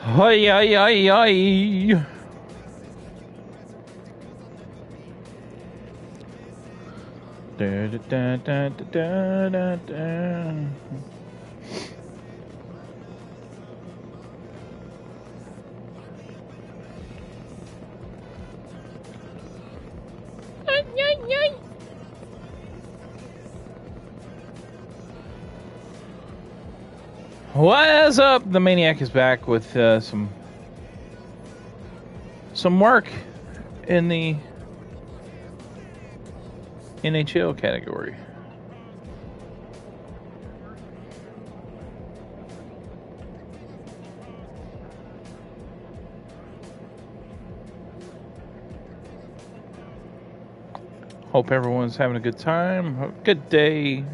Hoi, hoi, hoi, hoi. Da, da, da, da, da, da, da. What's up? The Maniac is back with some work in the NHL category. Hope everyone's having a good time. Good day.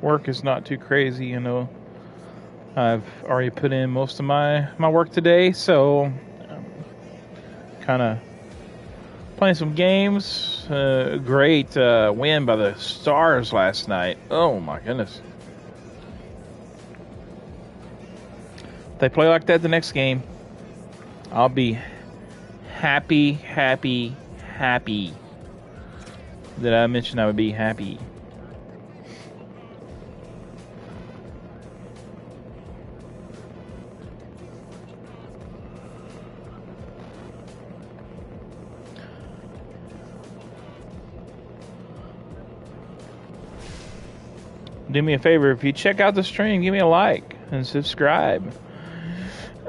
Work is not too crazy, you know. I've already put in most of my work today, so kind of playing some games. Great win by the Stars last night. Oh my goodness. If they play like that the next game, I'll be happy that I mentioned I would be happy. Do me a favor, if you check out the stream, give me a like and subscribe.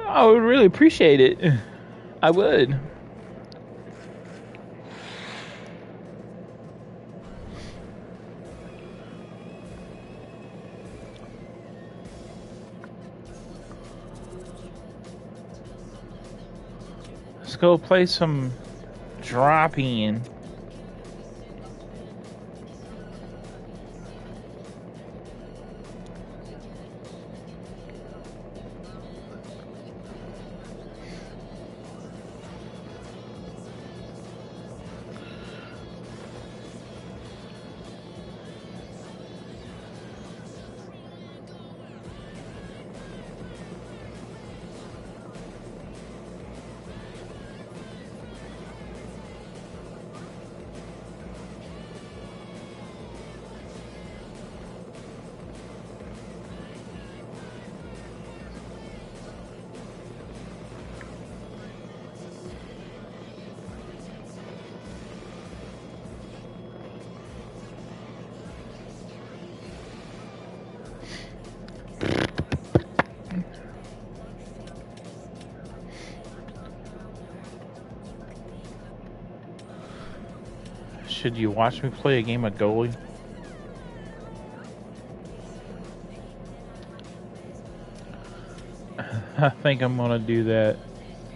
I would really appreciate it. I would. Let's go play some drop-in. Should you watch me play a game of goalie? I think I'm gonna do that.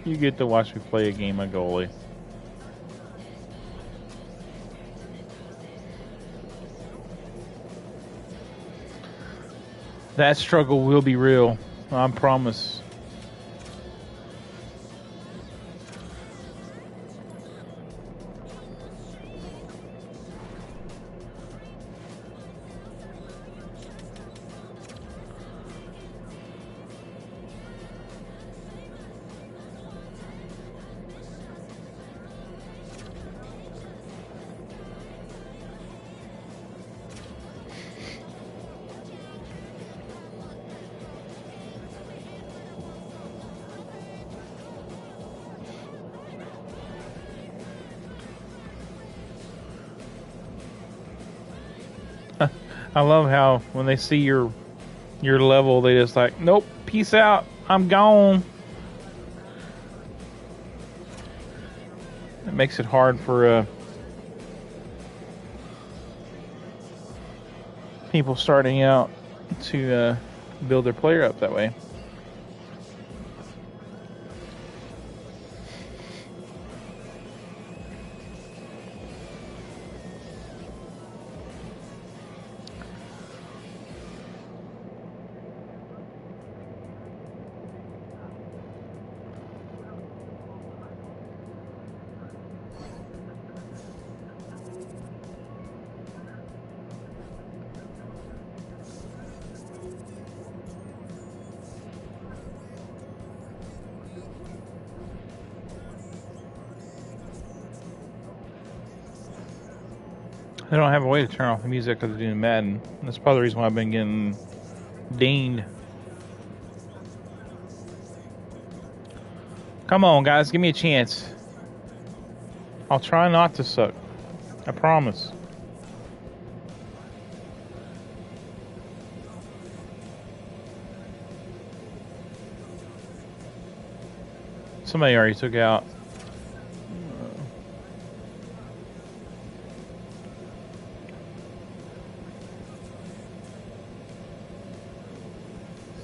You get to watch me play a game of goalie. That struggle will be real. I promise. I love how when they see your level, they just like, nope, peace out, I'm gone. It makes it hard for people starting out to build their player up that way. I don't have a way to turn off the music because I'm doing Madden. That's probably the reason why I've been getting dinged. Come on, guys, give me a chance. I'll try not to suck. I promise. Somebody already took out.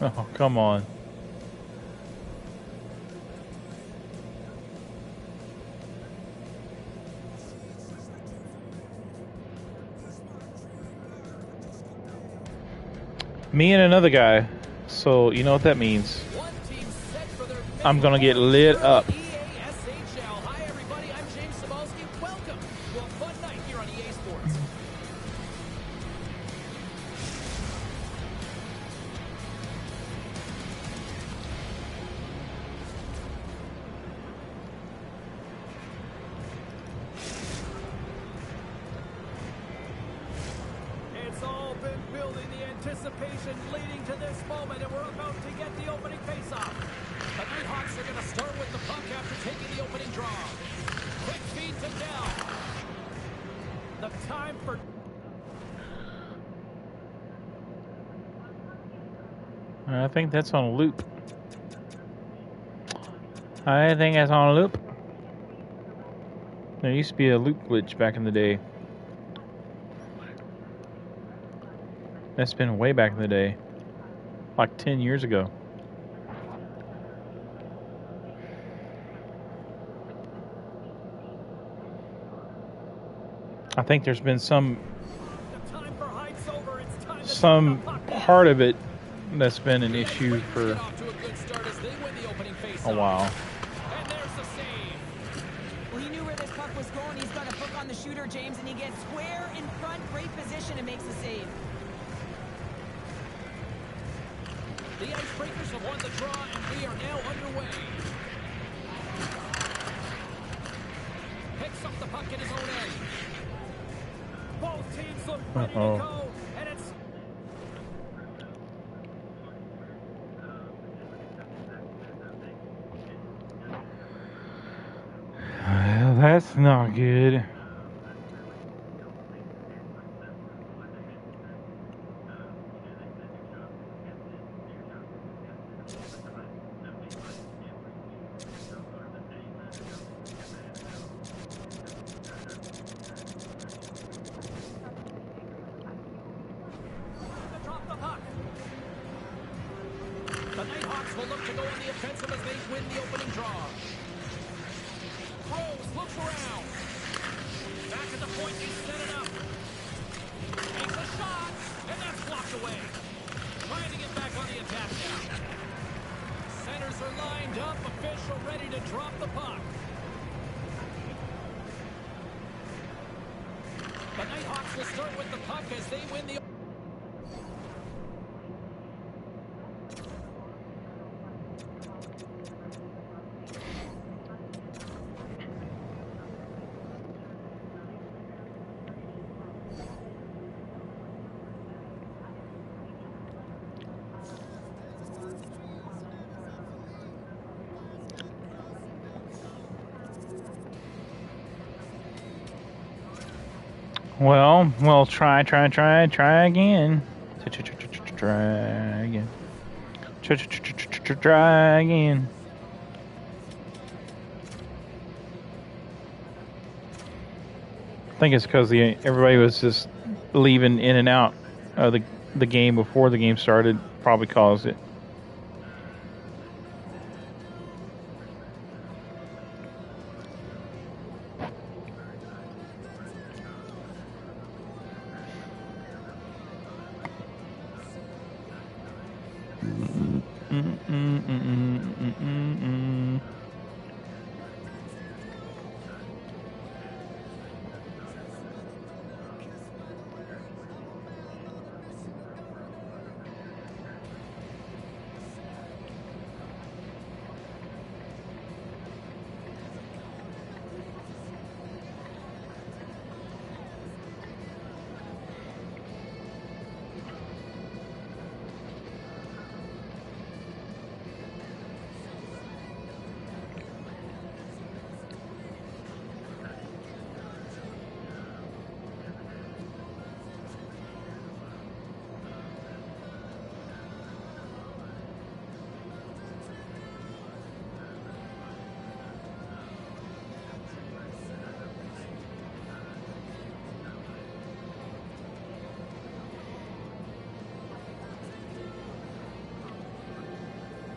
Oh, come on. Me and another guy. So, you know what that means. I'm going to get lit up. Hi, everybody. I'm James Cebulski. Welcome to a fun night here on EA Sports. It's all been building, the anticipation leading to this moment, and we're about to get the opening faceoff. The Nighthawks are going to start with the puck after taking the opening draw. Quick feed to Dell. The time for... I think that's on a loop. I think that's on a loop. There used to be a loop glitch back in the day. That's been way back in the day. Like 10 years ago. I think there's been some part of it that's been an issue for a while. And there's the save. Well, he knew where this puck was going. He's got a hook on the shooter, James, and he gets square in front. Great position and makes the save. The Icebreakers have won the draw, and we are now underway. Picks up the puck in his own end. Both teams look ready to go, and it's... Well, that's not good. The Nighthawks will look to go on the offensive as they win the opening draw. Rose looks around. Back at the point, he set it up. Makes a shot, and that's blocked away. Trying to get back on the attack now. Centers are lined up, official ready to drop the puck. The Nighthawks will start with the puck as they win the... Well, we'll try again. Try again. Try again. I think it's because everybody was just leaving in and out of the game before the game started. Probably caused it.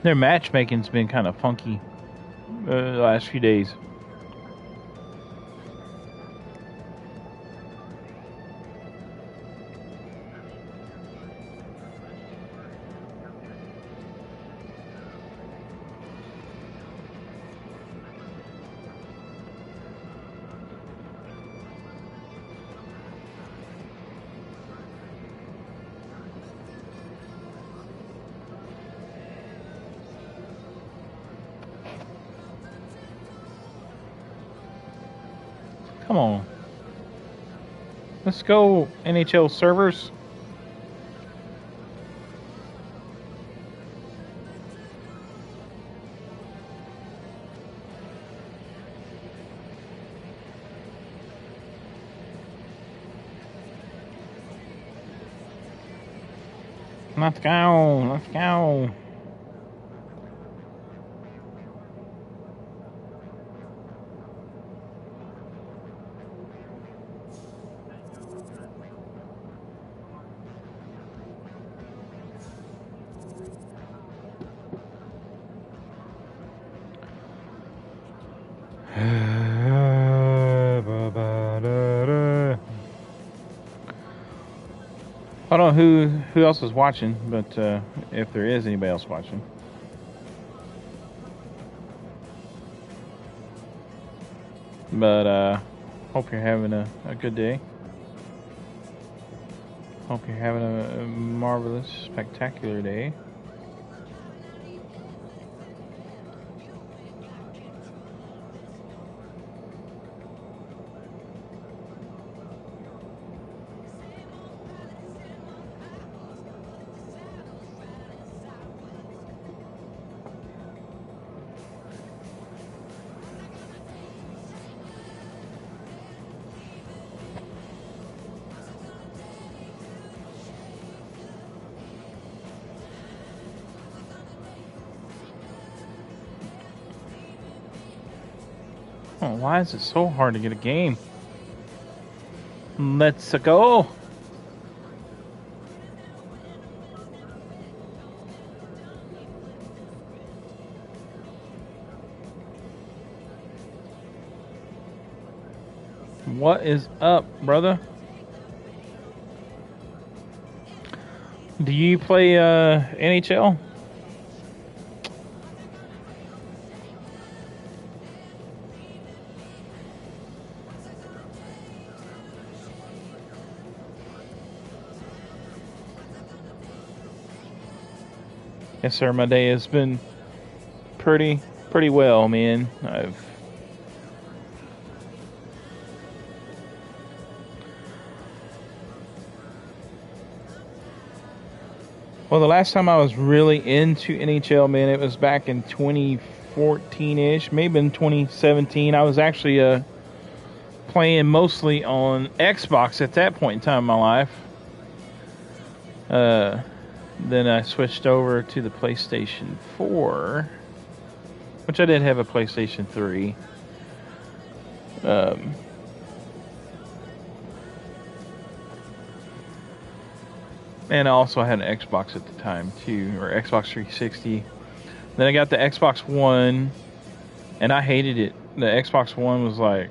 Their matchmaking's been kind of funky the last few days. Come on. Let's go, NHL servers. Let's go. Let's go. I don't know who else is watching, but if there is anybody else watching. But hope you're having a good day. Hope you're having a marvelous, spectacular day. Oh, why is it so hard to get a game? Let's go. What is up, brother? Do you play NHL? Yes, sir. My day has been pretty well, man. Well, the last time I was really into NHL, man, it was back in 2014-ish, maybe in 2017. I was actually playing mostly on Xbox at that point in time in my life. Then I switched over to the PlayStation 4, which I did have a PlayStation 3. And I also had an Xbox at the time too, or Xbox 360. Then I got the Xbox One, and I hated it. The Xbox One was like,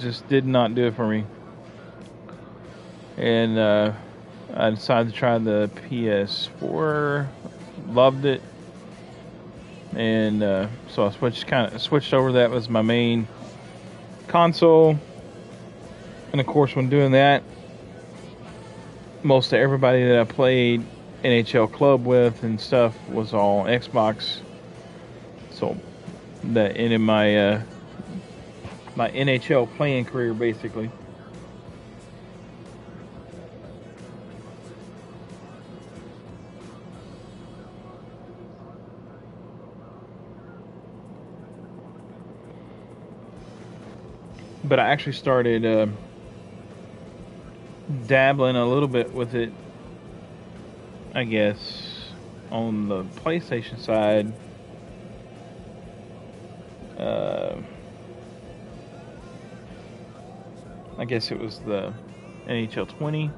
just did not do it for me. And I decided to try the PS4. Loved it, and so I switched over. That was my main console. And of course, when doing that, most of everybody that I played NHL Club with and stuff was all Xbox. So that ended my my NHL playing career, basically. But I actually started dabbling a little bit with it, I guess, on the PlayStation side. I guess it was the NHL 20.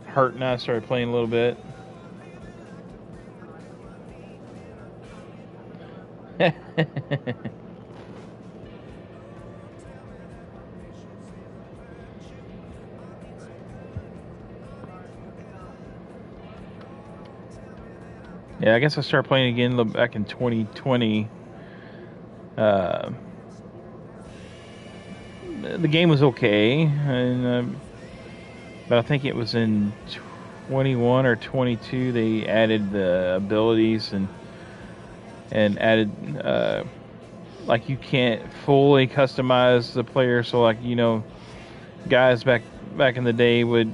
Hurt and I started playing a little bit. Yeah, I guess I started playing again back in 2020. The game was okay, but I think it was in 21 or 22 they added the abilities and added like you can't fully customize the player. So like guys back in the day would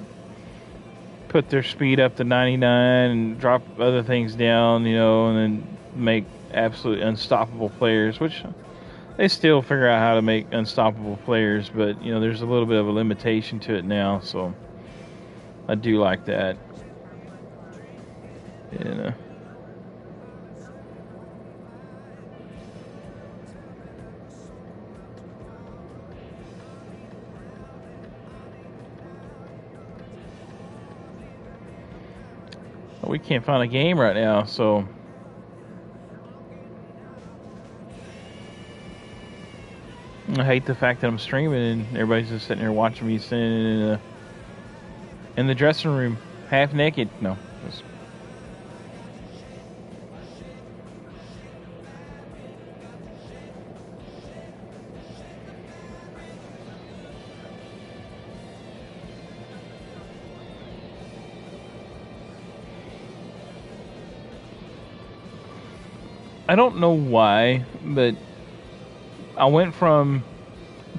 put their speed up to 99 and drop other things down, and then make absolutely unstoppable players, which they still figure out how to make unstoppable players, but there's a little bit of a limitation to it now, so I do like that. We can't find a game right now, so I hate the fact that I'm streaming and everybody's just sitting there watching me sitting in the dressing room, half naked. No. I don't know why, but I went from,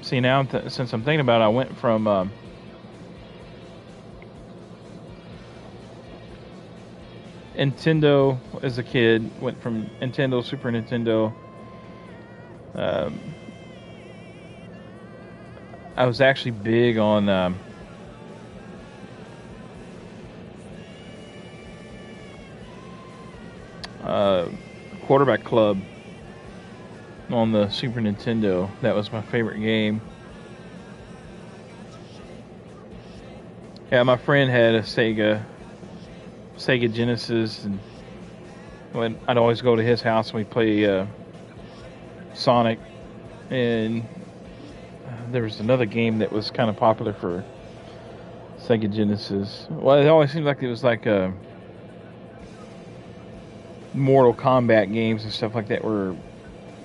since I'm thinking about it, I went from Nintendo as a kid, went from Nintendo, Super Nintendo. I was actually big on Quarterback Club on the Super Nintendo. That was my favorite game. Yeah, my friend had a Sega Genesis, and I'd always go to his house and we'd play Sonic. And there was another game that was kind of popular for Sega Genesis. Well, it always seemed like it was like Mortal Kombat games and stuff like that were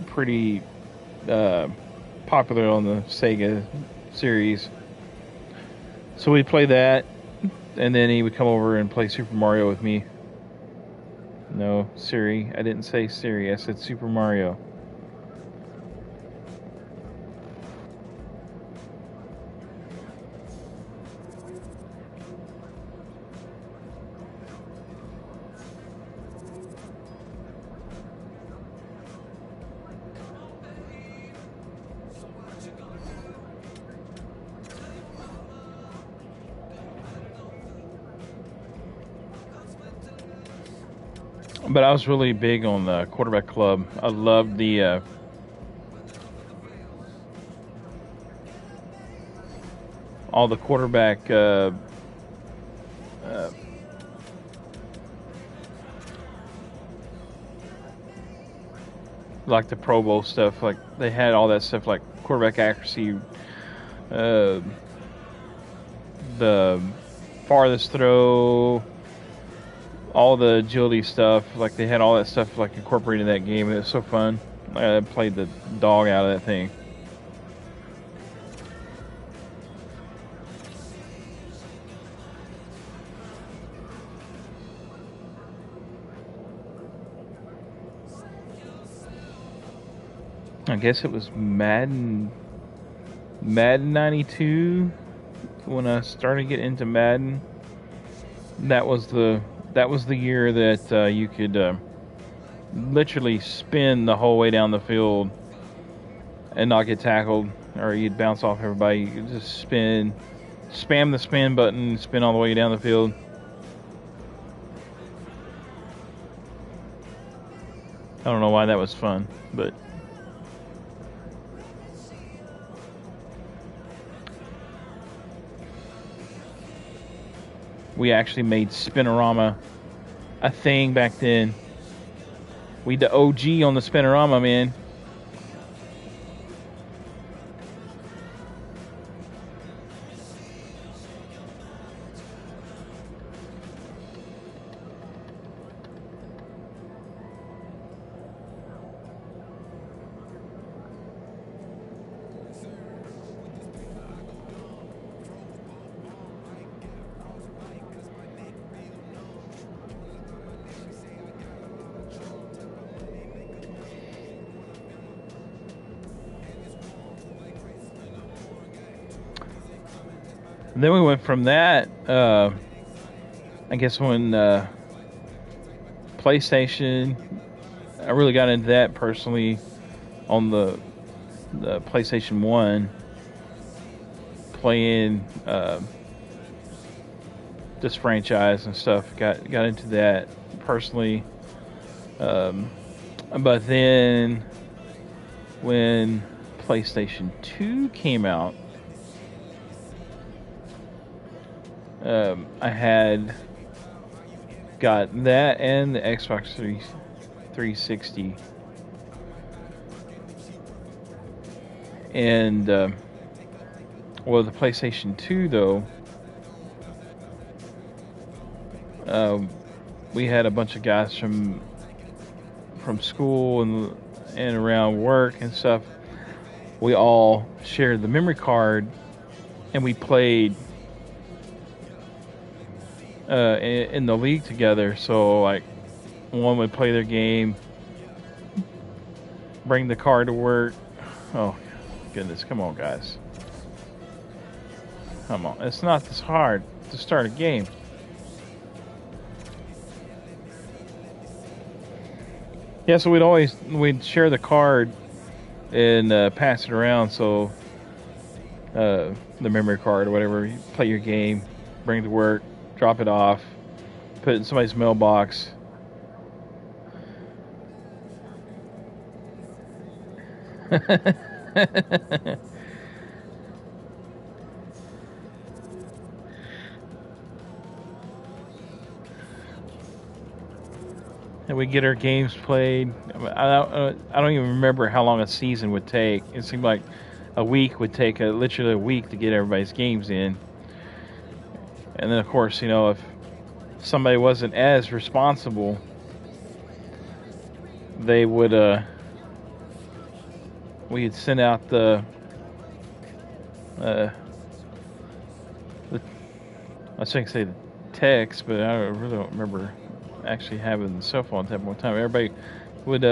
pretty popular on the Sega series. So we'd play that, and then he would come over and play Super Mario with me. No, Siri. I didn't say Siri. I said Super Mario. But I was really big on the Quarterback Club. I loved the all the quarterback like the Pro Bowl stuff. Like they had all that stuff, like quarterback accuracy, the farthest throw, all the agility stuff. Like they had all that stuff like incorporated in that game. It was so fun. I played the dog out of that thing. I guess it was Madden 92 when I started getting into Madden. That was the year that you could literally spin the whole way down the field and not get tackled, or you'd bounce off everybody. You could just spam the spin button, spin all the way down the field. I don't know why that was fun, but we actually made Spinorama a thing back then. We the OG on the Spinorama, man. And then we went from that, I guess when PlayStation, I really got into that personally on the PlayStation 1, playing this franchise and stuff. Got into that personally. But then when PlayStation 2 came out, I had got that and the Xbox 360. And, well, the PlayStation 2, though, we had a bunch of guys from school and around work and stuff. We all shared the memory card, and we played in the league together. So, like, one would play their game, bring the card to work. Oh, goodness. Come on, guys. Come on. It's not this hard to start a game. Yeah, so we'd share the card and pass it around. So, the memory card or whatever, you play your game, bring it to work, drop it off, put it in somebody's mailbox. And we get our games played. I don't even remember how long a season would take. It seemed like a week would take literally a week to get everybody's games in. And then, of course, you know, if somebody wasn't as responsible, they would, we'd send out the I was going to say the text, but I really don't remember actually having the cell phone at one time. Everybody would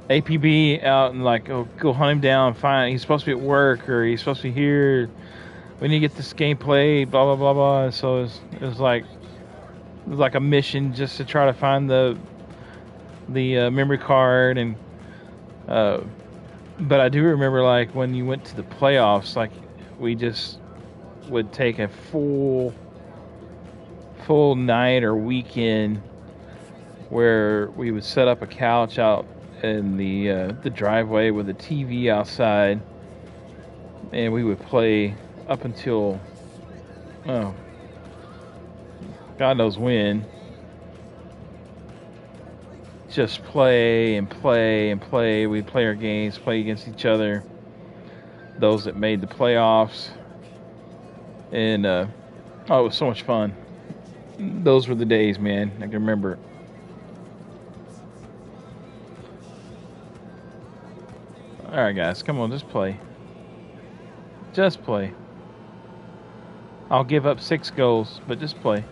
APB out and like, oh, go hunt him down, find he's supposed to be at work or he's supposed to be here. We need to get this game played, blah blah blah blah. So it was like a mission just to try to find the memory card. And but I do remember, like, when you went to the playoffs, like, we just would take a full night or weekend where we would set up a couch out in the driveway with a TV outside, and we would play up until, oh, God knows when. Just play and play and play. We'd play our games, play against each other, those that made the playoffs. And, oh, it was so much fun. Those were the days, man. I can remember. Alright, guys, come on, just play. Just play. I'll give up 6 goals, but just play.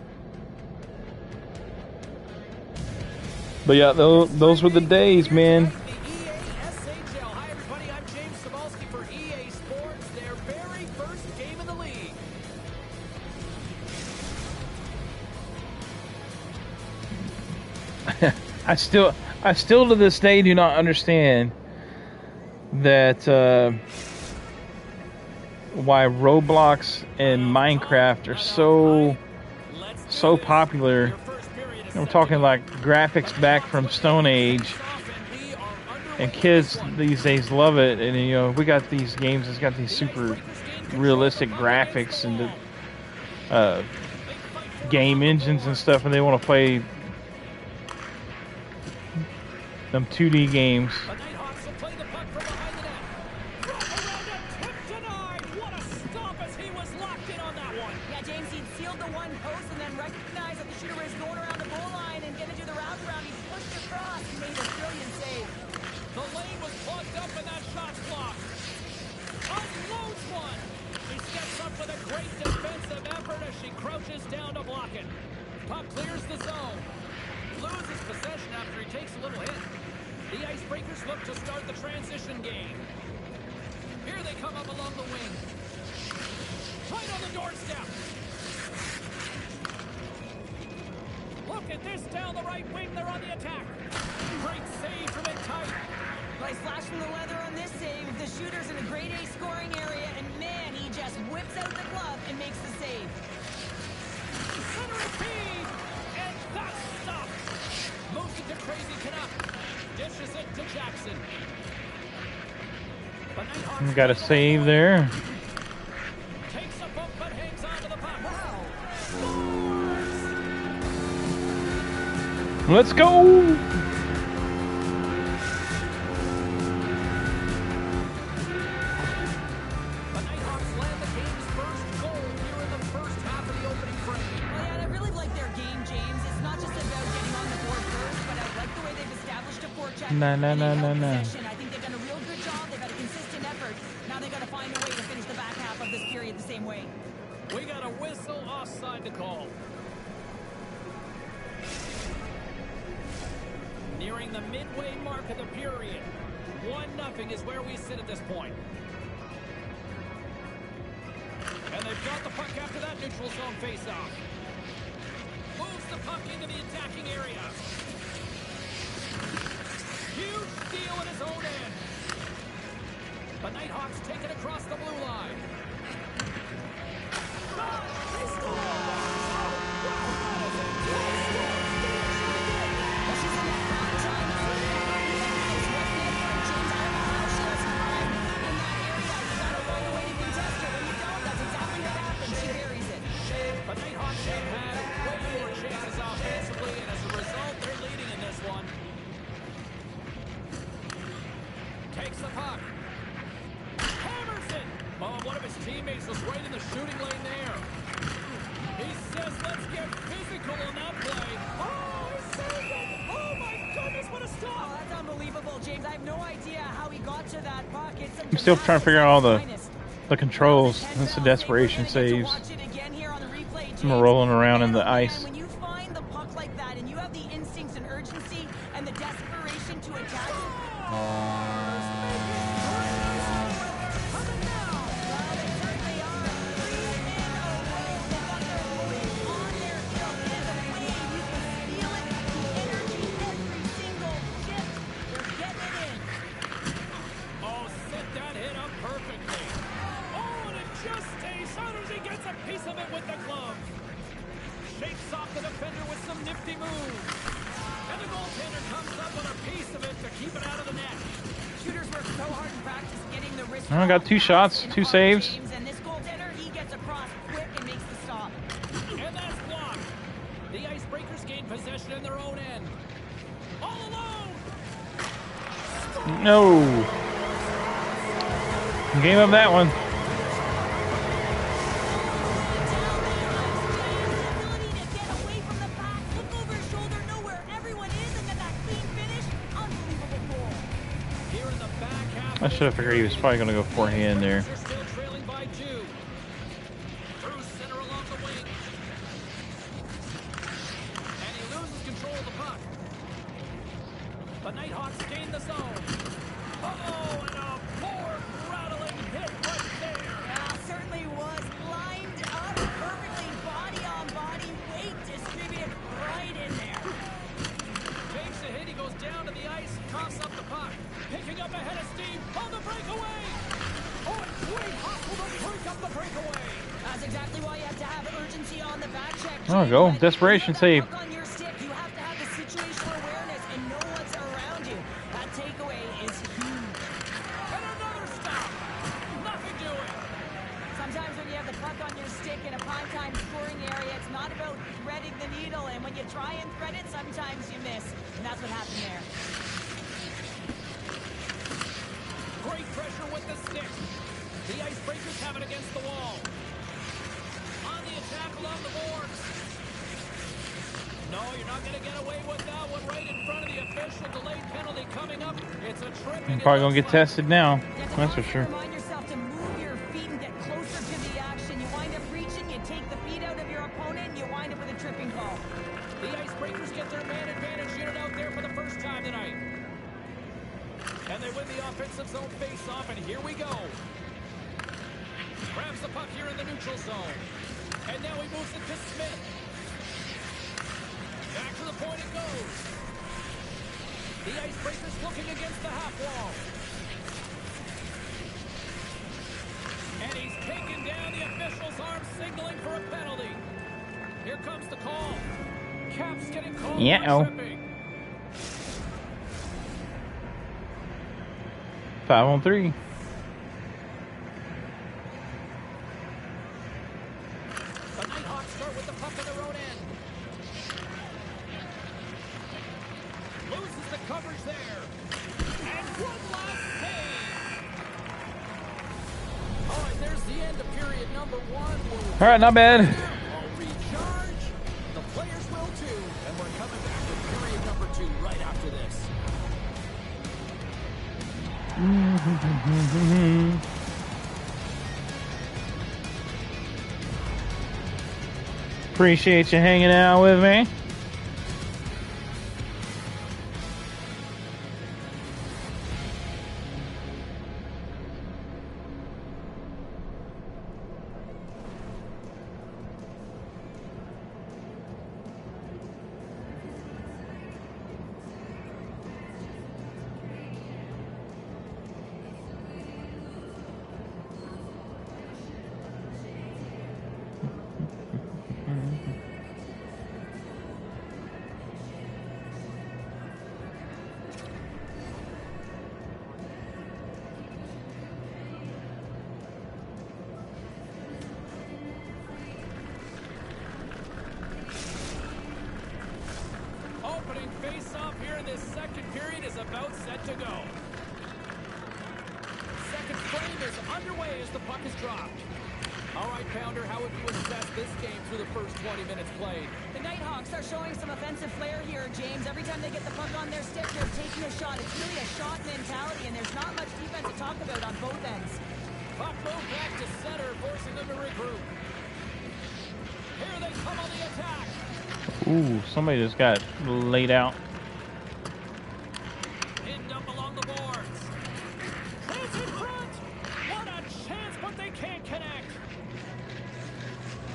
But yeah, those were the days, man. Hi, everybody. I'm James Cebulski for EA Sports, their very first game in the league. I still to this day do not understand that why Roblox and Minecraft are so popular. We're talking like graphics back from Stone Age, and kids these days love it. And you know, we got these games that's got these super realistic graphics and the game engines and stuff, and they want to play Them 2D games. The Nighthawks will play the puck from behind the net. Drop around and tip denied. What a stop as he was locked in on that one. Yeah, James, he'd sealed the one post and then recognized that the shooter was going around the goal line and gonna do the wraparound. He pushed across and made a brilliant save. The lane was plugged up and that shot's blocked. Unloads one. He steps up with a great defensive effort as she crouches down to block it. Puck clears the zone. Loses possession after he takes a little hit. The Icebreakers look to start the transition game. Here they come up along the wing. Right on the doorstep. Look at this down the right wing. They're on the attack. Great save from it tight. Nice flash from the leather on this save. The shooter's in a grade A scoring area, and man, he just whips out the glove and makes the save. Center feed, and that's stopped. Moves it to Crazy Canuck. Dishes it to Jackson. The Nighthawks Got a save there. takes a bump but hangs on to the puck. Wow. Let's go. The Nighthawks land the game's first goal here in the first half of the opening frame. Well, yeah, and I really like their game, James. It's not just about getting on the board first, but I like the way they've established a forecheck. Nah, nah, and they nah, held nah, nah. possession. I think they've done a real good job. They've had a consistent effort. Now they've got to find a way to finish the back half of this period the same way. We got a whistle offside to call. Nearing the midway mark of the period. 1-0 is where we sit at this point. And they've got the puck after that neutral zone faceoff. Moves the puck into the attacking area. Huge steal at his own end. The Nighthawks take it across the blue line. They score! The Nighthawks have had way more chances offensively, and as a result, they're leading in this one. Takes the puck. Hammers it! Oh, one of his teammates was right in the shooting lane there. He says, let's get physical on that play. Oh, he saved it! Oh, my goodness, what a Oh, stop! that's unbelievable, James. I have no idea how he got to that puck. It's some I'm still trying to figure out all the controls. Well, That's the Hendrell, desperation we're gonna get to saves. watch it again here on the replay, James. I'm rolling around in the Man, oh, man, ice. When you find the puck like that and you have the instincts and urgency and the desperation to attack it. Oh, set that hit up perfectly. Oh, and it just stays out as he gets a piece of it with the glove. Shakes off the defender with some nifty moves. And the goaltender comes up with a piece of it to keep it out of the net. Shooters work so hard in practice getting the wrist. I got 2 shots, 2 saves. James, and this goaltender, he gets across quick and makes the stop. And that's blocked. The Icebreakers gain possession in their own end. All alone. No. Game of that one. Ability to get away from the pack, look over his shoulder, know where everyone is, and then that clean finish. Unbelievable goal. Here in the back half. I should have figured he was probably going to go forehand there. They're still trailing by 2. Through center along the wing. And he loses control of the puck. The Nighthawks gain the zone. Oh, and a poor rattling hit right there. Yeah, certainly was lined up perfectly, body on body, weight distributed right in there. Takes a hit, he goes down to the ice, coughs up the puck. Picking up ahead of steam on the breakaway. Oh, and great hustle to break up the breakaway. That's exactly why you have to have urgency on the back check. Oh, go. James. Desperation When you save. have that puck on your stick, you have to have the situational awareness and know what's around you. That takeaway is huge. And another stop. Nothing doing. Sometimes when you have the puck on your stick in a primetime scoring area, it's not about threading the needle, and when you try and thread it, sometimes you miss. And that's what happened there. Oh, you're not going to get away with that one right in front of the official. Delayed penalty coming up. It's a tripping. I'm probably going to get tested now. That's for sure. Remind yourself to move your feet and get closer to the action. You wind up reaching, you take the feet out of your opponent, and you wind up with a tripping call. The Icebreakers get their man advantage unit out there for the first time tonight. And they win the offensive zone face-off, and here we go. Grabs the puck here in the neutral zone. And now he moves it to Smith. Back to the point it goes. The Icebreakers looking against the half wall. And he's taken down. The official's arm signaling for a penalty. Here comes the call. Caps getting called for tripping. 5-on-3. The Nighthawks start with the puck on their own end. Loses the coverage there. And one last save. All right, there's the end of period number 1. All right, not bad. I'll recharge. The players will too. And we're coming back with period number 2 right after this. Appreciate you hanging out with me. Opening face-off here in this second period is about set to go. Second frame is underway as the puck is dropped. All right, Pounder, how would you assess this game through the first 20 minutes played? The Nighthawks are showing some offensive flair here, James. Every time they get the puck on their stick, they're taking a shot. It's really a shot mentality, and there's not much defense to talk about on both ends. Puck move back to center, forcing them to regroup. Here they come on the attack. Ooh, somebody just got laid out. Pinned up along the boards. Chance in front. What a chance, but they can't connect.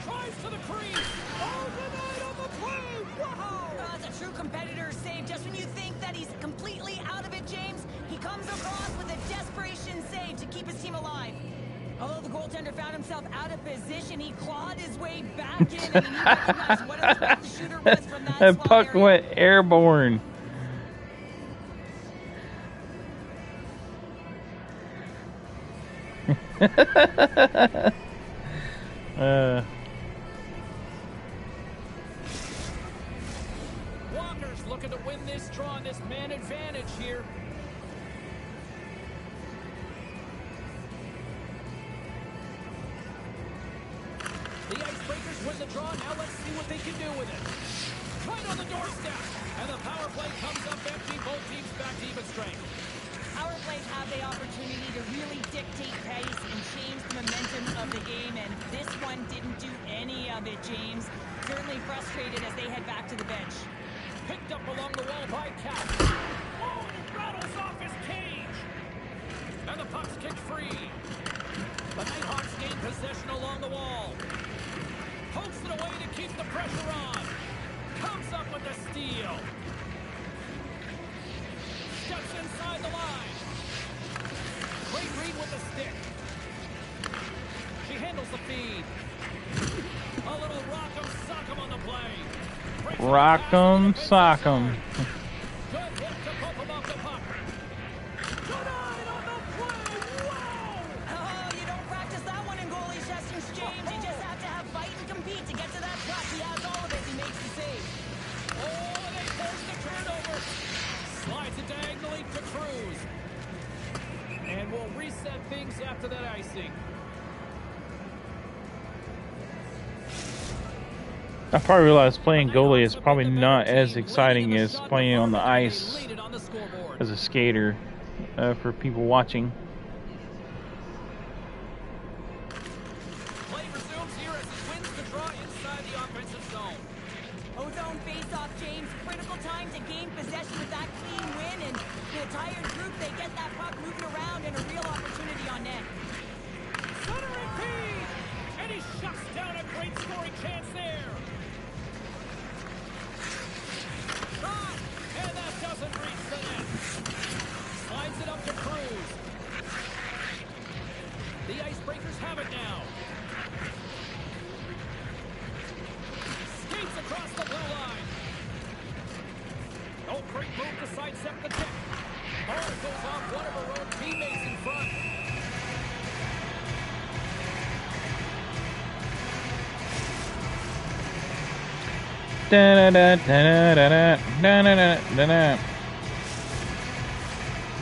Tries to the crease. Oh, denied on the play. Wow. That's a true competitor's save. Just when you think that he's completely out of it, James, he comes across with a desperation save to keep his team alive. Although the goaltender found himself out of position, he clawed his way back in, and he recognized what a threat the shooter was from that That small puck area. went airborne. Walker's looking to win this draw on this man advantage here. The Icebreakers win the draw. Now let's see what they can do with it. Right on the doorstep. And the power play comes up empty. Both teams back to even strength. Power plays have the opportunity to really dictate pace and change the momentum of the game, and this one didn't do any of it, James. Certainly frustrated as they head back to the bench. Picked up along the wall by Cap. Oh, rattles off his cage. And the puck's kicked free. The Nighthawks gain possession along the wall. Pokes it away to keep the pressure on. Comes up with the steal. Steps inside the line. Great read with the stick. She handles the feed. A little rock'em sock'em on the play. Breaks the pass Rock'em to the sock'em. defensive zone. Good hit to bump him off the puck. Denied on the play. Wow! Oh, you don't practice that one in goalie sessions, James. You just have to have fight and compete to get to that puck. He has all of it. He makes the save. Oh, they force the turnover. Slides it diagonally to Cruz. And we'll reset things after that icing. I probably realized playing goalie is probably not as exciting as playing on the ice as a skater for people watching. Play resumes here as he wins the draw inside the offensive zone. Ozone face-off, James. Critical time to gain possession with that clean win, and in a tired group, they get that puck moving around and a real opportunity on net. Centering feed! And he shuts down a great scoring chance there. Shot! And that doesn't reach the net. Slides it up to Cruz. The Icebreakers have it now. Skates across the blue line. Oh, great move to sidestep the tip. Ball goes off one of her own teammates in front. Da da da da da da da da da.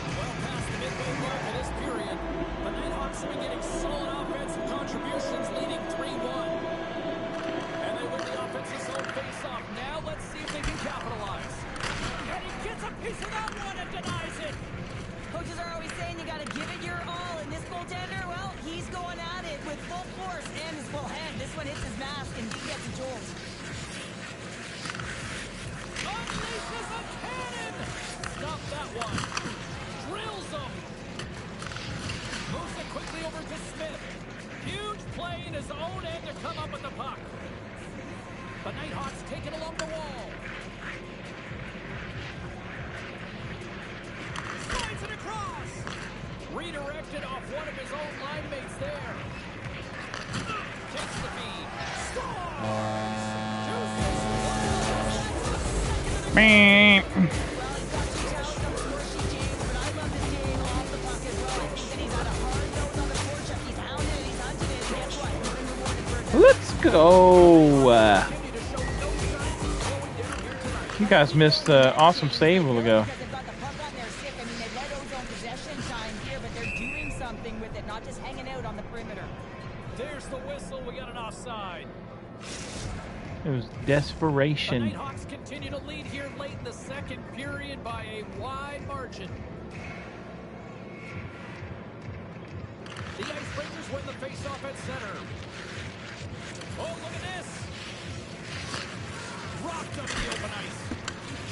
Well past the midway mark of this period, the Nighthawks have been getting solid offensive contributions, leading 3-1. And they win the offensive zone face-off. Now let's see if they can capitalize. And he gets a piece of that one and denies it. Coaches are always saying you got to give it your all, and this goaltender, well, he's going at it with full force and his full hand. This one hits his mask, and he gets a jolt. Unleashes a cannon! Stop that one. Drills him. Moves it quickly over to Smith. Huge play in his own end to come up with the puck. The Nighthawks take it along the wall. Slides it across. Redirected off one of his own line mates there. Takes the feed. Scores! Meep. Well, he's got 2 tails, some squishy, James, but I love his game off the puck as well. I think that he's had a hard nose on the forecheck. He's hounded it, he's hunted it, and guess what? He's been rewarded for it. Let's go. You guys missed the awesome save a while ago. Because they've got the puck on their stick. I mean, they've let Ozone possession time here, but they're doing something with it, not just hanging out on the perimeter. There's the whistle. We got an offside. It was The desperation. Nighthawks continue to lead here late in the second period by a wide margin. The Icebreakers win the faceoff at center. Oh, look at this. Dropped up the open ice.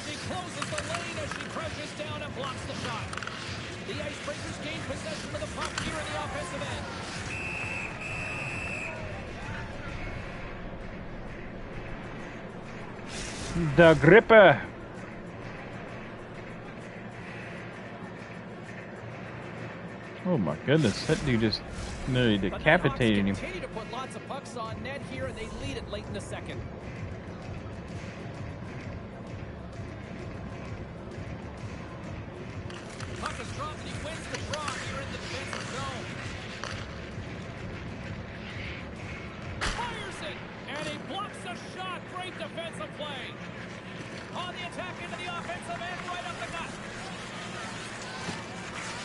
She closes the lane as she crouches down and blocks the shot. The Icebreakers gain possession of the puck here in the offensive end. The gripper. Oh my goodness, that dude just nearly The Nighthawks decapitated him. continue to put lots of pucks on net here, and they lead it late in the second. Puck is dropped, and he wins the draw here in the defensive zone. Fires it, and he blocks the shot. Great defensive play. On the attack into the offensive end, right up the gut.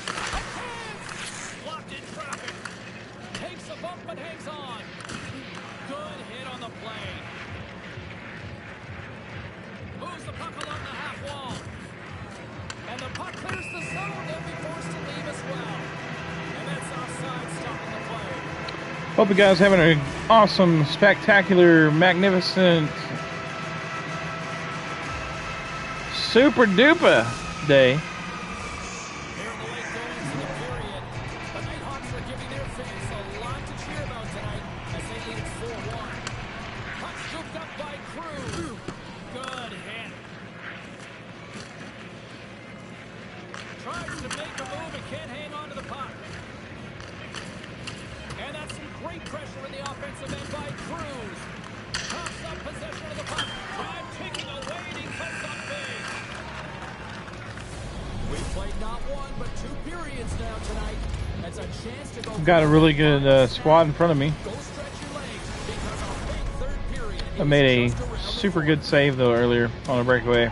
A chance! Blocked in traffic. Takes a bump but hangs on. Good hit on the play. Moves the puck along the half wall. And the puck clears the zone. They'll be forced to leave as well. And that's offside, stopping the play. Hope you guys having an awesome, spectacular, magnificent, super duper day. Here in the late goings of the period, the Nighthawks are giving their fans a lot to cheer about tonight as they lead it 4-1. Puck scooped up by Cruz. Good hit. Tries to make a move and can't hang on to the puck. And that's some great pressure in the offensive end by Cruz. Pops up possession of the puck. Drive taking away, and he comes up big. We've played not one, but 2 periods now tonight. That's a chance to go. Got a really good squad in front of me. Go stretch your legs because a big third period. I made is a just around the super corner. good save though earlier on a breakaway.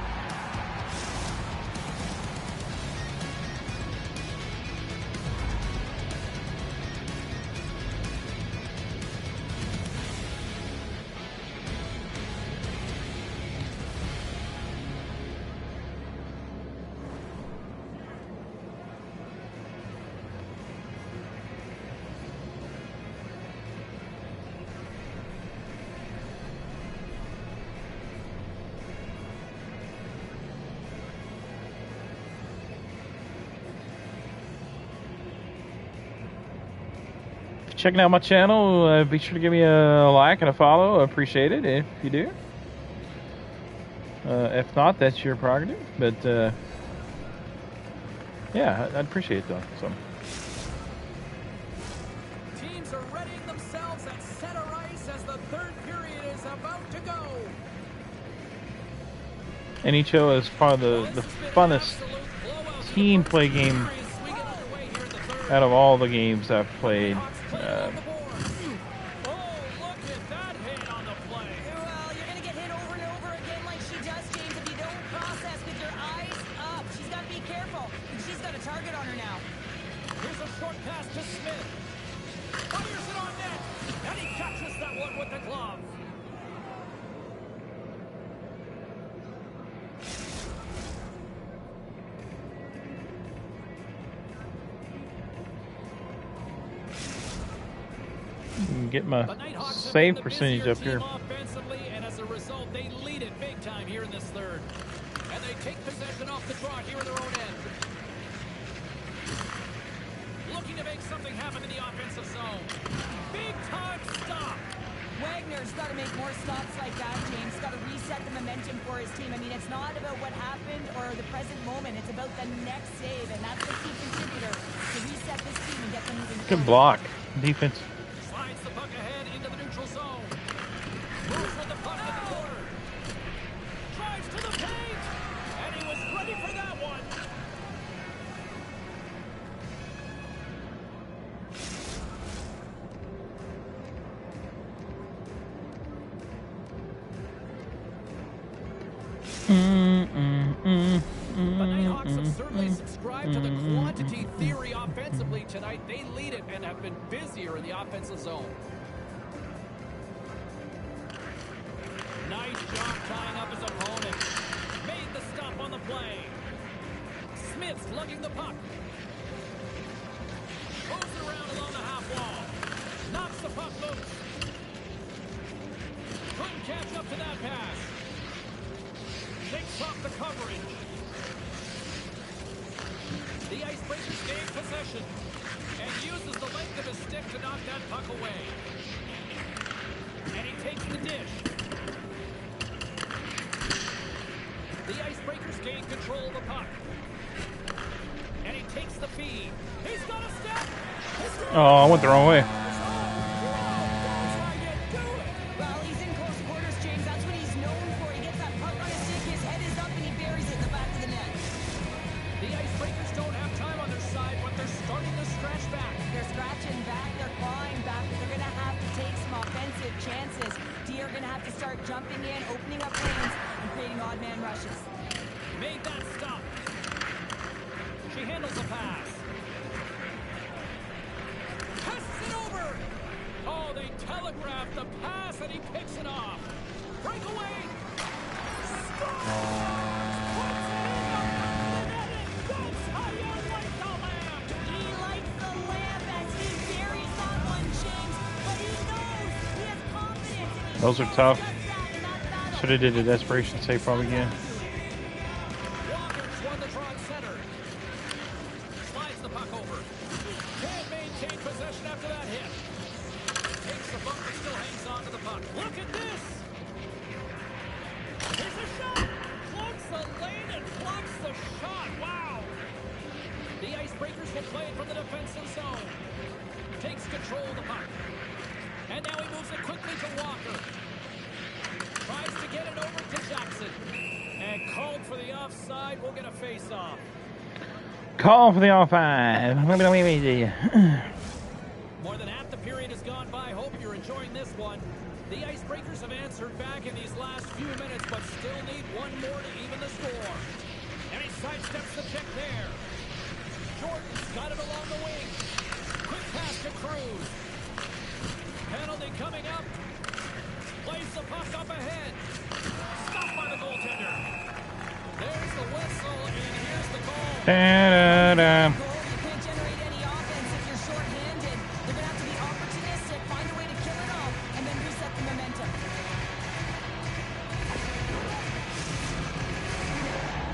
checking out my channel, be sure to give me a like and a follow. I appreciate it if you do. If not, that's your prerogative. But yeah, I'd appreciate it though. So. Teams are readying themselves at center ice as the third period is about to go. NHL is probably the funnest team play game out of all the games I've played. Get my save percentage up here. And as a result, they lead it big time here in this third. And they take possession off the draw here in their own end. Looking to make something happen in the offensive zone. Big time stop. Wagner's got to make more stops like that, James. Got to reset the momentum for his team. I mean, it's not about what happened or the present moment. It's about the next save, and that's the key contributor to reset this team and get them moving forward. Good block. Defense. Slides the puck ahead into the neutral zone. Moves with the puck in the corner. Drives to the paint. And he was ready for that one. The Nighthawks have certainly subscribed to the quantity theory offensively tonight. They lead it and have been busier in the offensive zone. Nice job tying up his opponent. Made the stop on the play. Smith's lugging the puck. Moves it around along the half wall. Knocks the puck loose. Couldn't catch up to that pass. Takes off the coverage. The Icebreakers gain possession and uses the length of his stick to knock that puck away. And he takes the dish. The Icebreakers gain control of the puck. And he takes the feed. He's got a step. Oh, I went the wrong way. Well, he's in close quarters, James. That's what he's known for. He gets that puck on his stick, his head is up, and he buries it in the back of the net. The Icebreakers don't have time on their side, but they're starting to scratch back. They're scratching back, they're clawing back, but they're going to have to take some offensive chances. D are going to have to start jumping in, opening up lanes, and creating odd man rushes. Made that stop. She handles the pass. Passes it over. Oh, they telegraphed the pass, and he picks it off. Breakaway. Score! Those are tough. Should have did a desperation save probably again. Walker's won the draw at center. Slides the puck over. Can't maintain possession after that hit. Takes the bump and still hangs on to the puck. Look at this. Here's a shot. Plugs the lane and blocks the shot. Wow. The Icebreakers will play it from the defensive zone. Takes control of the puck. And now he moves it quickly to Walker. Tries to get it over to Jackson. And called for the offside. We'll get a face-off. Call for the offside. More than half the period has gone by. Hope you're enjoying this one. The Icebreakers have answered back in these last few minutes, but still need one more to even the score. And he sidesteps the check there. Jordan's got it along the wing. Quick pass to Cruz. Penalty coming up. Plays the puck up ahead. Stopped by the goaltender. There's the whistle, and here's the goal. Da-da-da. You can't generate any offense if you're short-handed. They're going to have to be opportunistic, find a way to kill it off, and then reset the momentum.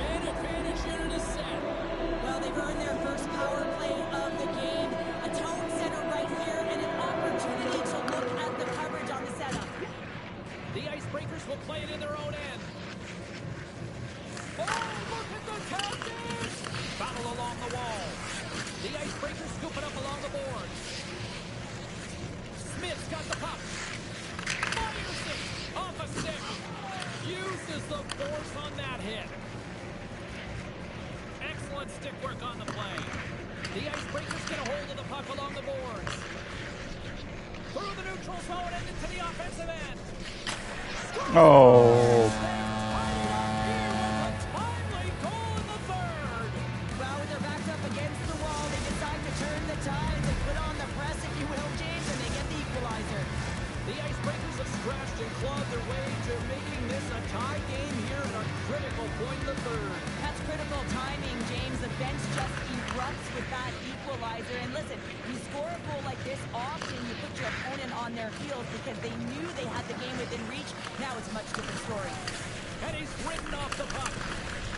Man advantage unit is set. Well, they've earned their first power play of the game. A tone setter right here, and an icebreaker scooping up along the boards. Smith's got the puck. Fires it off a stick. Uses the force on that hit. Excellent stick work on the play. The icebreakers get a hold of the puck along the boards. Through the neutral zone and into the offensive end. Oh. Timely goal in the third. Well, when they're backed up against the wall, they decide to turn the tides and put on the press, if you will, James, and they get the equalizer. The icebreakers have scratched and clawed their way to making this a tie game here at a critical point in the third. That's critical timing, James. The bench just erupts with that equalizer. And listen, you score a goal like this often, you put your opponent on their heels because they knew they had the game within reach. Now it's a much different story. And he's ridden off the puck.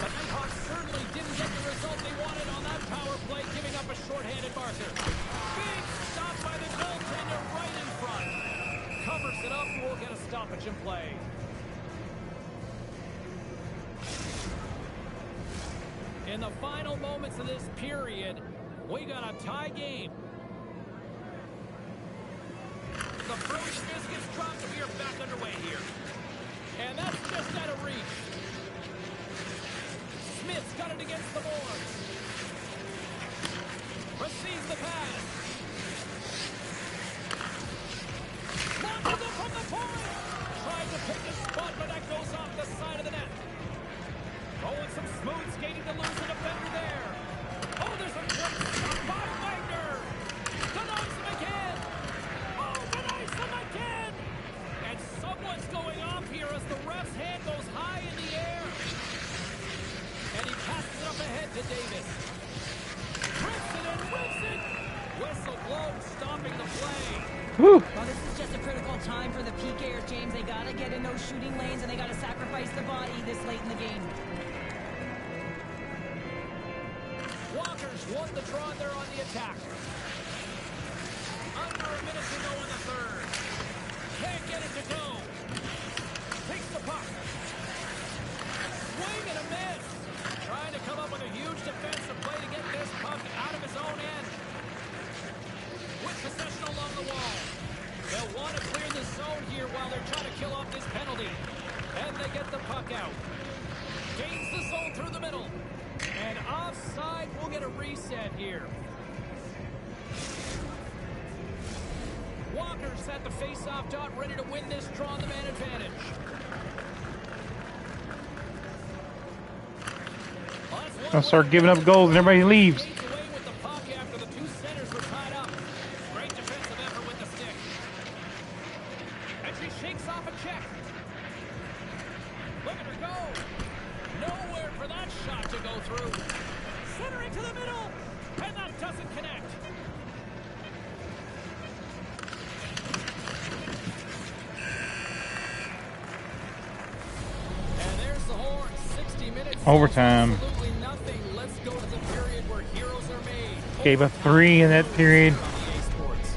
The Nighthawks certainly didn't get the result they wanted on that power play, giving up a shorthanded marker. Big stop by the goaltender right in front. Covers it up and we'll get a stoppage in play. In the final moments of this period, we got a tie game. The first miss gets dropped and we are back underway here. And that's just out of reach. Smith's got it against the boards. Receives the pass. Launches it from the point. Tries to pick the spot, but that goes off the side of the net. Oh, and some smooth skating to lose the defender there. Oh, there's a great shot by Wagner. Denies him again. Oh, denies him again. And someone's going off here as the ref's hand goes high in the air. And he passes it up ahead to Davis. Rips it and rips it. Whistle blows, stopping the play. Whew. Well, this is just a critical time for the PKers, James. They got to get in those shooting lanes, and they got to sacrifice the body this late in the game. Walker's won the draw there on the attack. Under a minute to go in the third. Can't get it to go. Takes the puck. Swing and a miss. Trying to come up with a huge defensive play to get this puck out of his own end. With possession along the wall. They'll want to clear the zone here while they're trying to kill off this penalty. And they get the puck out. Gains the zone through the middle. And offside, we'll get a reset here. Walker's at the face-off dot, ready to win this draw on the man advantage. I'll start giving up goals and everybody leaves. Away with the puck after the two centers were tied up. Great defensive effort with the stick. And she shakes off a check. Look at her go. Nowhere for that shot to go through. Centering to the middle. And that doesn't connect. And there's the horn. 60 minutes. Overtime. Absolutely nothing. Let's go to the period where heroes are made. Gave a 3 in that period. On EA Sports.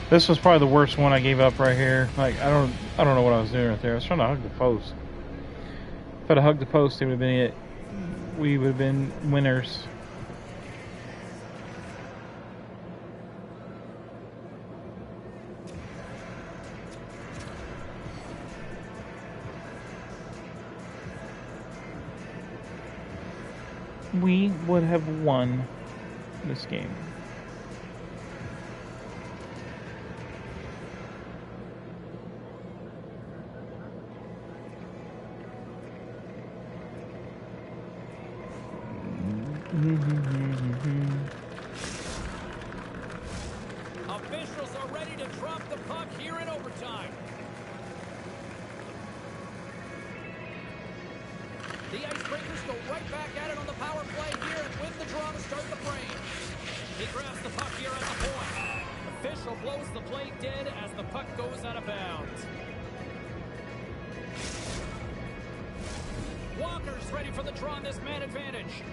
This was probably the worst one I gave up right here. Like I don't know what I was doing right there. I was trying to hug the post. If I'd have hugged the post, it would have been it. We would have been winners. We would have won this game. Officials are ready to drop the puck here in overtime. The Icebreakers go right back at it on the power play here and win the draw to start the frame. He grabs the puck here at the point. Official blows the play dead as the puck goes out of bounds. Walker's ready for the draw on this man advantage.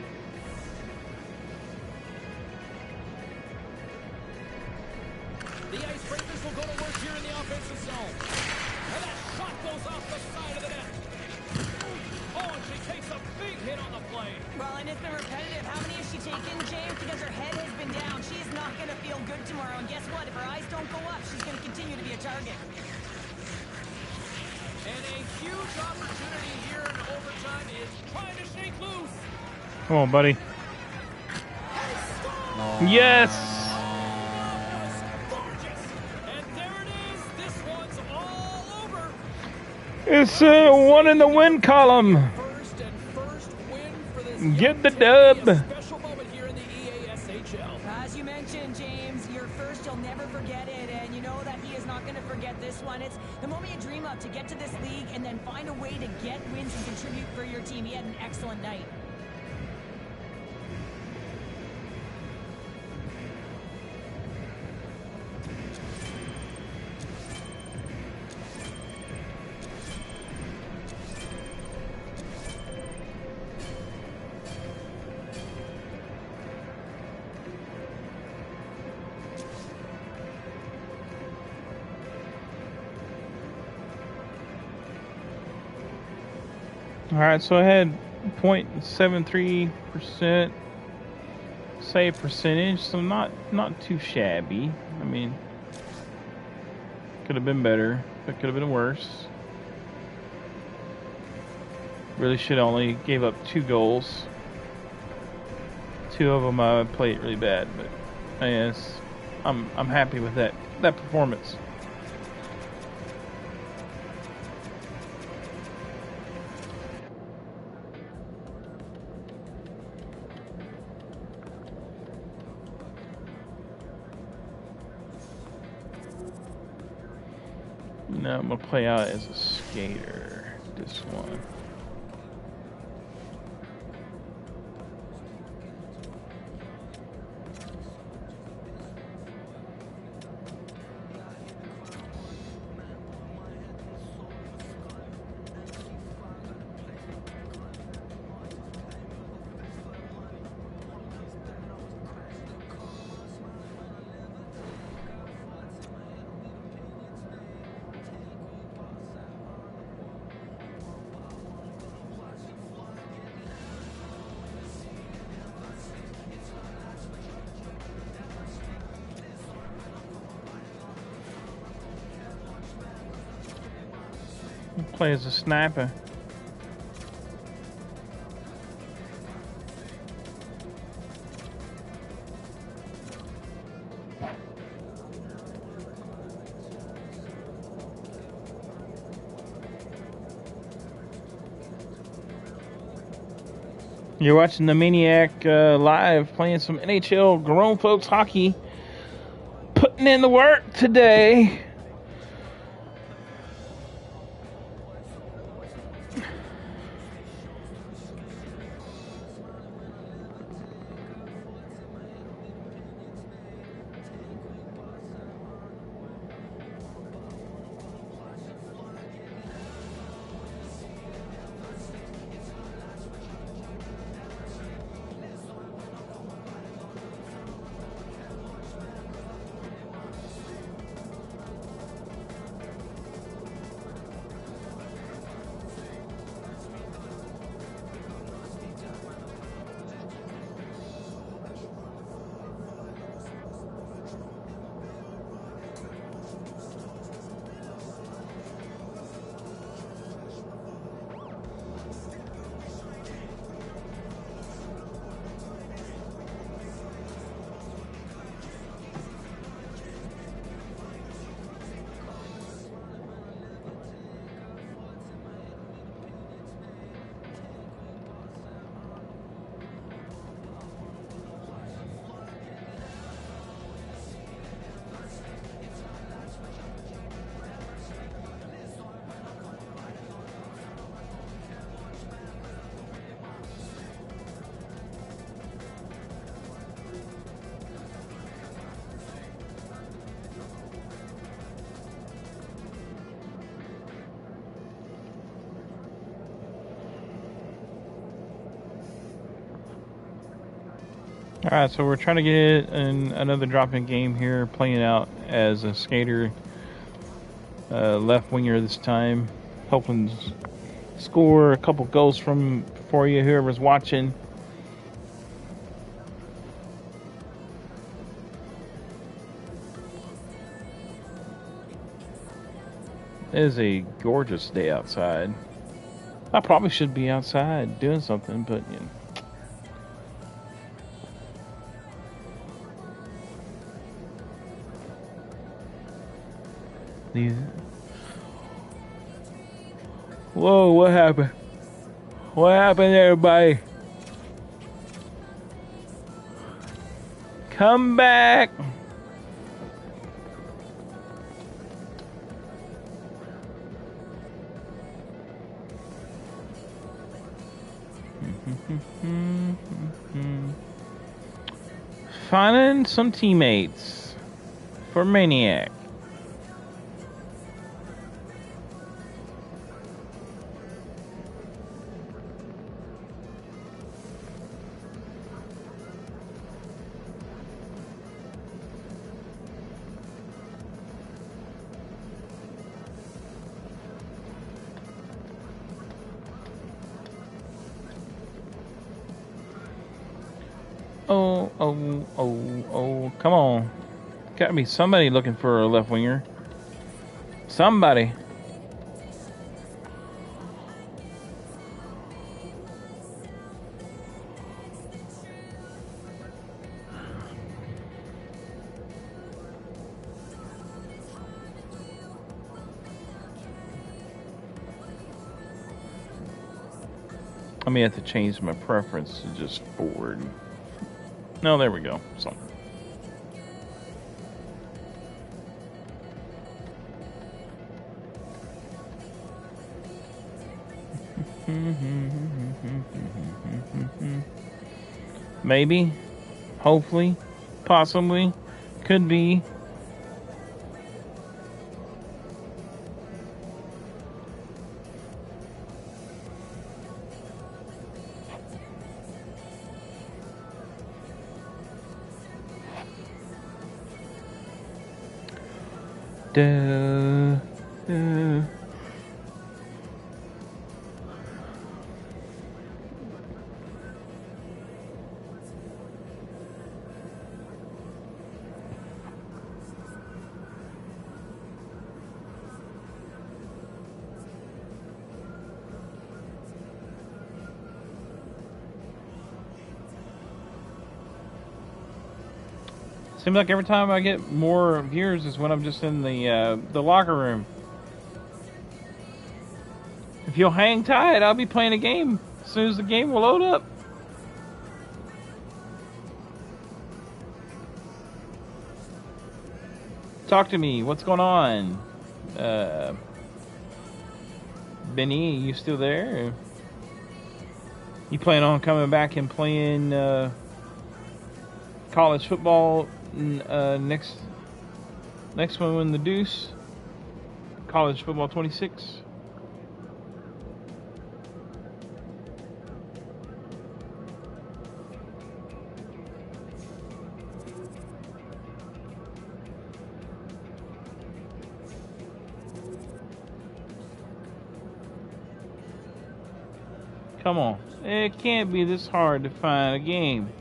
The Icebreakers will go to work here in the offensive zone. And that shot huge opportunity here in overtime is trying to shake loose. Come on, buddy. Yes. Gorgeous. And there it is. This one's all over. It's one in the win column. First win for this Get the young dub. team. A special moment here in the EASHL. As you mentioned, James, your first, you'll never forget it, and you know that he is not going to forget this one. It's the moment you dream of, to get to this league and then find a way to get wins and contribute for your team. He had an excellent night. All right, so I had 0.73% save percentage, so not too shabby. I mean, could have been better, but could have been worse. Really should only gave up 2 goals. 2 of them I played really bad, but yes, I'm happy with that performance. Now I'm gonna play out as a skater. This one. Play as a sniper. You're watching the Maniac live playing some NHL GrownFolks hockey. Putting in the work today. Alright, so we're trying to get in another drop-in game here, playing out as a skater, left winger this time, hoping to score a couple goals for you, whoever's watching. It is a gorgeous day outside. I probably should be outside doing something, but you know. Whoa, what happened? What happened, everybody? Come back! Finding some teammates for Maniac. Oh, come on. Gotta be somebody looking for a left winger. Somebody. I may have to change my preference to just forward. No, there we go. So. Maybe, hopefully, possibly, could be. Duh, duh. Seems like every time I get more viewers is when I'm just in the locker room. If you'll hang tight, I'll be playing a game as soon as the game will load up. Talk to me. What's going on? Benny, you still there? You plan on coming back and playing college football next one in the Deuce? College football 26. Come on. It can't be this hard to find a game.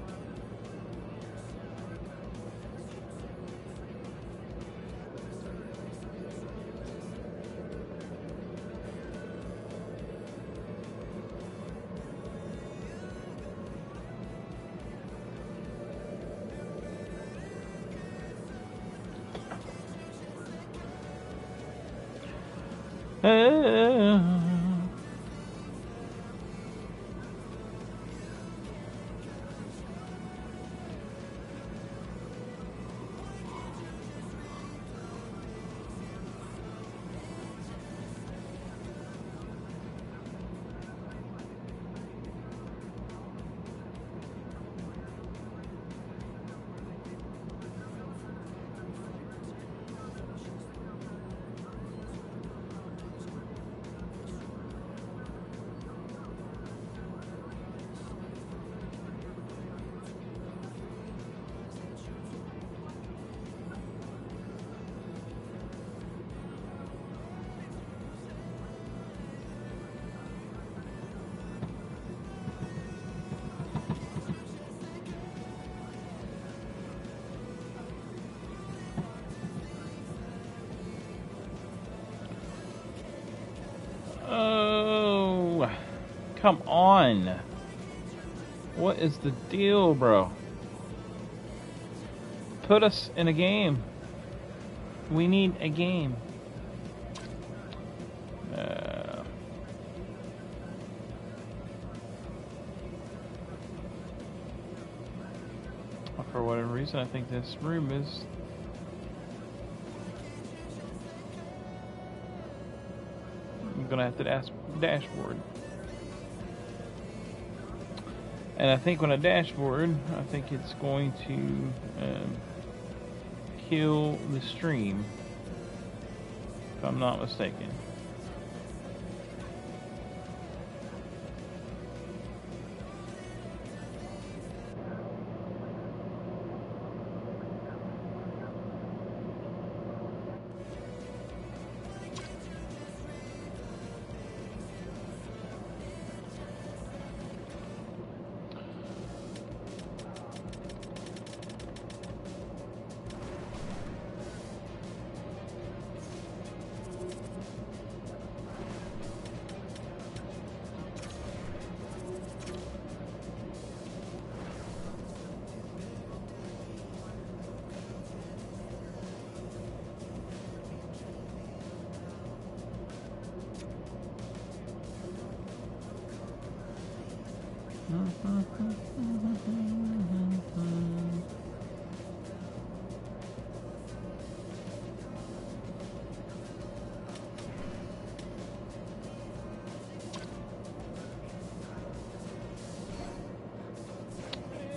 Come on. What is the deal, bro? Put us in a game. We need a game. For whatever reason, I think this room is... I'm gonna have to dashboard. And I think when I dashboard, I think it's going to kill the stream, if I'm not mistaken.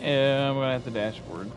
Yeah, I'm gonna have to dashboard.